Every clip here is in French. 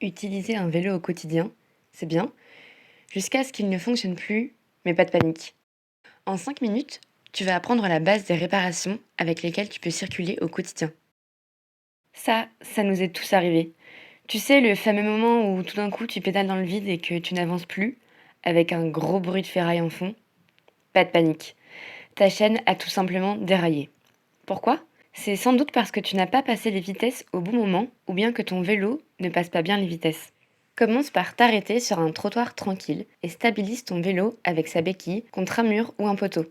Utiliser un vélo au quotidien, c'est bien, jusqu'à ce qu'il ne fonctionne plus, mais pas de panique. En 5 minutes, tu vas apprendre la base des réparations avec lesquelles tu peux circuler au quotidien. Ça nous est tous arrivé. Tu sais, le fameux moment où tout d'un coup tu pédales dans le vide et que tu n'avances plus, avec un gros bruit de ferraille en fond. Pas de panique. Ta chaîne a tout simplement déraillé. Pourquoi? C'est sans doute parce que tu n'as pas passé les vitesses au bon moment ou bien que ton vélo ne passe pas bien les vitesses. Commence par t'arrêter sur un trottoir tranquille et stabilise ton vélo avec sa béquille contre un mur ou un poteau.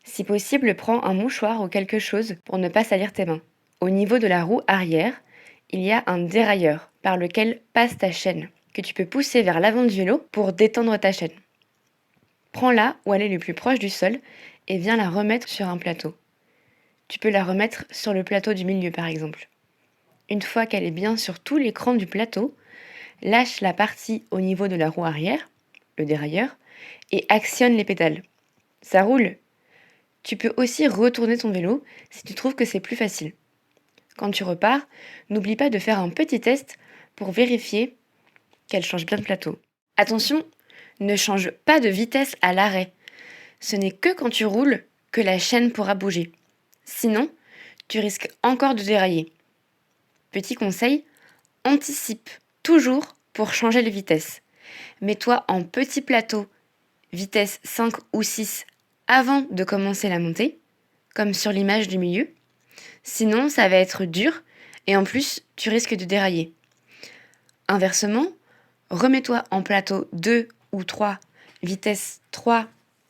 Si possible, prends un mouchoir ou quelque chose pour ne pas salir tes mains. Au niveau de la roue arrière, il y a un dérailleur par lequel passe ta chaîne, que tu peux pousser vers l'avant du vélo pour détendre ta chaîne. Prends-la où elle est le plus proche du sol et viens la remettre sur un plateau. Tu peux la remettre sur le plateau du milieu par exemple. Une fois qu'elle est bien sur tout l'écran du plateau, lâche la partie au niveau de la roue arrière, le dérailleur, et actionne les pédales. Ça roule. Tu peux aussi retourner ton vélo si tu trouves que c'est plus facile. Quand tu repars, n'oublie pas de faire un petit test pour vérifier qu'elle change bien de plateau. Attention, ne change pas de vitesse à l'arrêt. Ce n'est que quand tu roules que la chaîne pourra bouger. Sinon, tu risques encore de dérailler. Petit conseil, anticipe toujours pour changer les vitesses. Mets-toi en petit plateau, vitesse 5 ou 6, avant de commencer la montée, comme sur l'image du milieu. Sinon, ça va être dur et en plus, tu risques de dérailler. Inversement, remets-toi en plateau 2 ou 3, vitesse 3,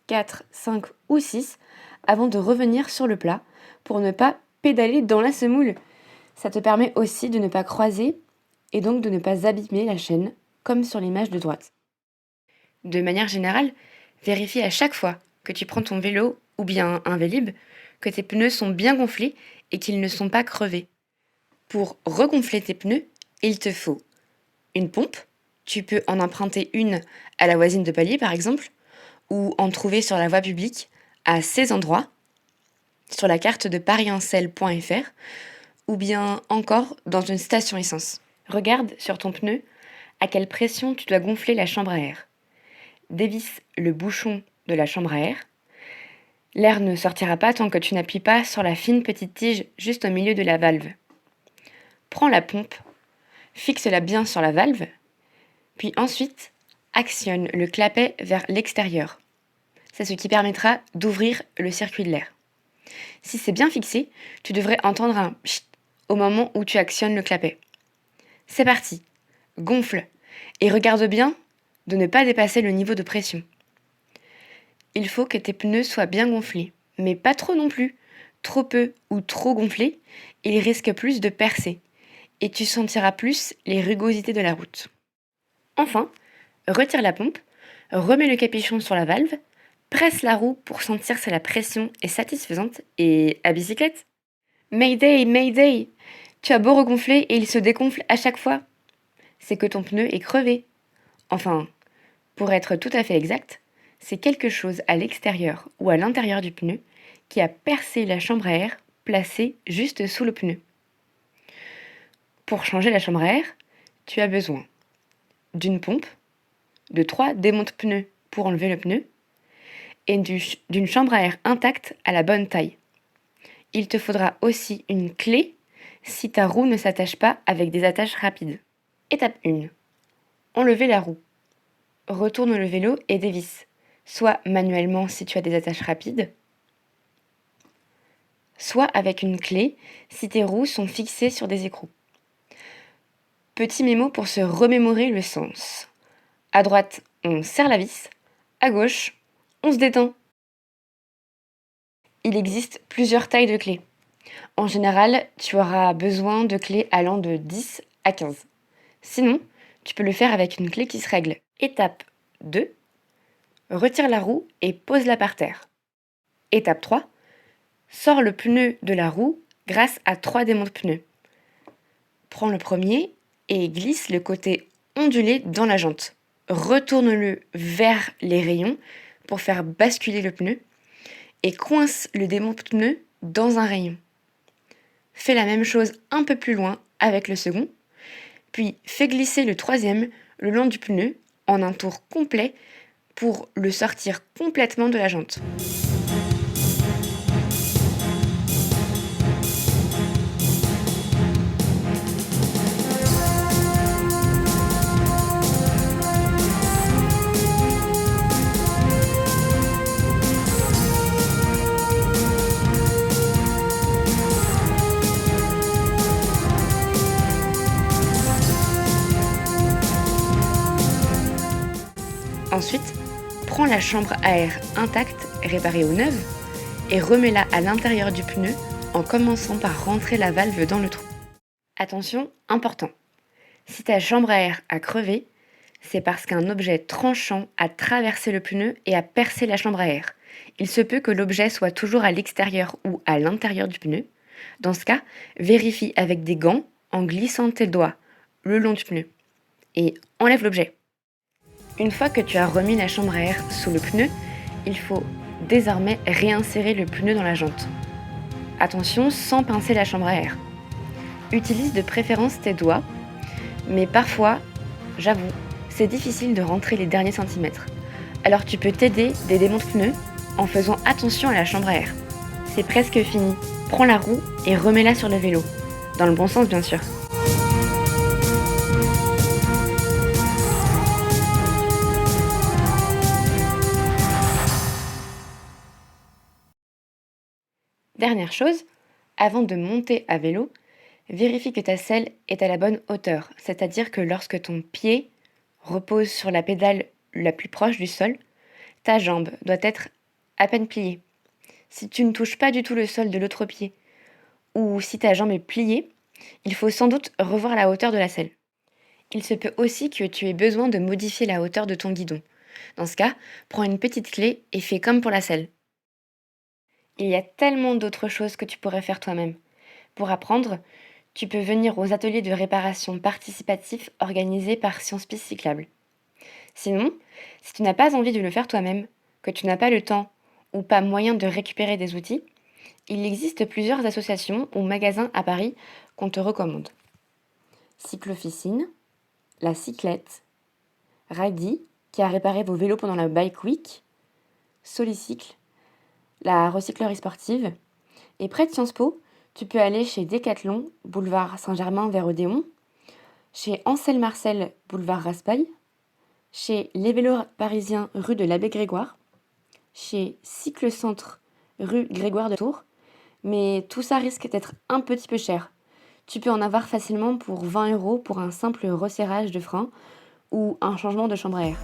4, 5 ou 6, avant de revenir sur le plat pour ne pas pédaler dans la semoule. Ça te permet aussi de ne pas croiser et donc de ne pas abîmer la chaîne, comme sur l'image de droite. De manière générale, vérifie à chaque fois que tu prends ton vélo ou bien un Vélib que tes pneus sont bien gonflés et qu'ils ne sont pas crevés. Pour regonfler tes pneus, il te faut une pompe. Tu peux en emprunter une à la voisine de palier par exemple, ou en trouver sur la voie publique à ces endroits, sur la carte de parisancel.fr, ou bien encore dans une station essence. Regarde sur ton pneu à quelle pression tu dois gonfler la chambre à air. Dévisse le bouchon de la chambre à air. L'air ne sortira pas tant que tu n'appuies pas sur la fine petite tige juste au milieu de la valve. Prends la pompe, fixe-la bien sur la valve, puis ensuite actionne le clapet vers l'extérieur. C'est ce qui permettra d'ouvrir le circuit de l'air. Si c'est bien fixé, tu devrais entendre un pchit au moment où tu actionnes le clapet. C'est parti, gonfle et regarde bien de ne pas dépasser le niveau de pression. Il faut que tes pneus soient bien gonflés, mais pas trop non plus. Trop peu ou trop gonflés, ils risquent plus de percer et tu sentiras plus les rugosités de la route. Enfin, retire la pompe, remets le capuchon sur la valve, presse la roue pour sentir si la pression est satisfaisante et à bicyclette. Mayday, Mayday! Tu as beau regonfler et il se dégonfle à chaque fois. C'est que ton pneu est crevé. Enfin, pour être tout à fait exact, c'est quelque chose à l'extérieur ou à l'intérieur du pneu qui a percé la chambre à air placée juste sous le pneu. Pour changer la chambre à air, tu as besoin d'une pompe, de 3 démonte-pneus pour enlever le pneu et d'une chambre à air intacte à la bonne taille. Il te faudra aussi une clé si ta roue ne s'attache pas avec des attaches rapides. Étape 1. Enlever la roue. Retourne le vélo et dévisse, soit manuellement si tu as des attaches rapides, soit avec une clé si tes roues sont fixées sur des écrous. Petit mémo pour se remémorer le sens. À droite, on serre la vis. À gauche, on se détend. Il existe plusieurs tailles de clés. En général, tu auras besoin de clés allant de 10 à 15. Sinon, tu peux le faire avec une clé qui se règle. Étape 2. Retire la roue et pose-la par terre. Étape 3. Sors le pneu de la roue grâce à 3 démonte-pneus. Prends le premier et glisse le côté ondulé dans la jante. Retourne-le vers les rayons pour faire basculer le pneu et coince le démonte-pneu dans un rayon. Fais la même chose un peu plus loin avec le second, Puis fais glisser le troisième le long du pneu en un tour complet pour le sortir complètement de la jante. Ensuite, prends la chambre à air intacte, réparée ou neuve, et remets-la à l'intérieur du pneu en commençant par rentrer la valve dans le trou. Attention, important. Si ta chambre à air a crevé, c'est parce qu'un objet tranchant a traversé le pneu et a percé la chambre à air. Il se peut que l'objet soit toujours à l'extérieur ou à l'intérieur du pneu. Dans ce cas, vérifie avec des gants en glissant tes doigts le long du pneu et enlève l'objet. Une fois que tu as remis la chambre à air sous le pneu, il faut désormais réinsérer le pneu dans la jante. Attention, sans pincer la chambre à air. Utilise de préférence tes doigts, mais parfois, j'avoue, c'est difficile de rentrer les derniers centimètres. Alors tu peux t'aider des démonte-pneus en faisant attention à la chambre à air. C'est presque fini. Prends la roue et remets-la sur le vélo. Dans le bon sens, bien sûr. Dernière chose, avant de monter à vélo, vérifie que ta selle est à la bonne hauteur, c'est-à-dire que lorsque ton pied repose sur la pédale la plus proche du sol, ta jambe doit être à peine pliée. Si tu ne touches pas du tout le sol de l'autre pied, ou si ta jambe est pliée, il faut sans doute revoir la hauteur de la selle. Il se peut aussi que tu aies besoin de modifier la hauteur de ton guidon. Dans ce cas, prends une petite clé et fais comme pour la selle. Il y a tellement d'autres choses que tu pourrais faire toi-même. Pour apprendre, tu peux venir aux ateliers de réparation participatifs organisés par Sciences Piste Cyclable. Sinon, si tu n'as pas envie de le faire toi-même, que tu n'as pas le temps ou pas moyen de récupérer des outils, il existe plusieurs associations ou magasins à Paris qu'on te recommande. Cyclofficine, La Cyclette, Ridey, qui a réparé vos vélos pendant la Bike Week, Solicycle, la recyclerie sportive, et près de Sciences Po, tu peux aller chez Decathlon, boulevard Saint-Germain vers Odéon, chez Ansel Marcel, boulevard Raspail, chez Les Vélos Parisiens, rue de l'Abbé Grégoire, chez Cycle-Centre, rue Grégoire de Tours, mais tout ça risque d'être un petit peu cher. Tu peux en avoir facilement pour 20 € pour un simple resserrage de frein ou un changement de chambre à air.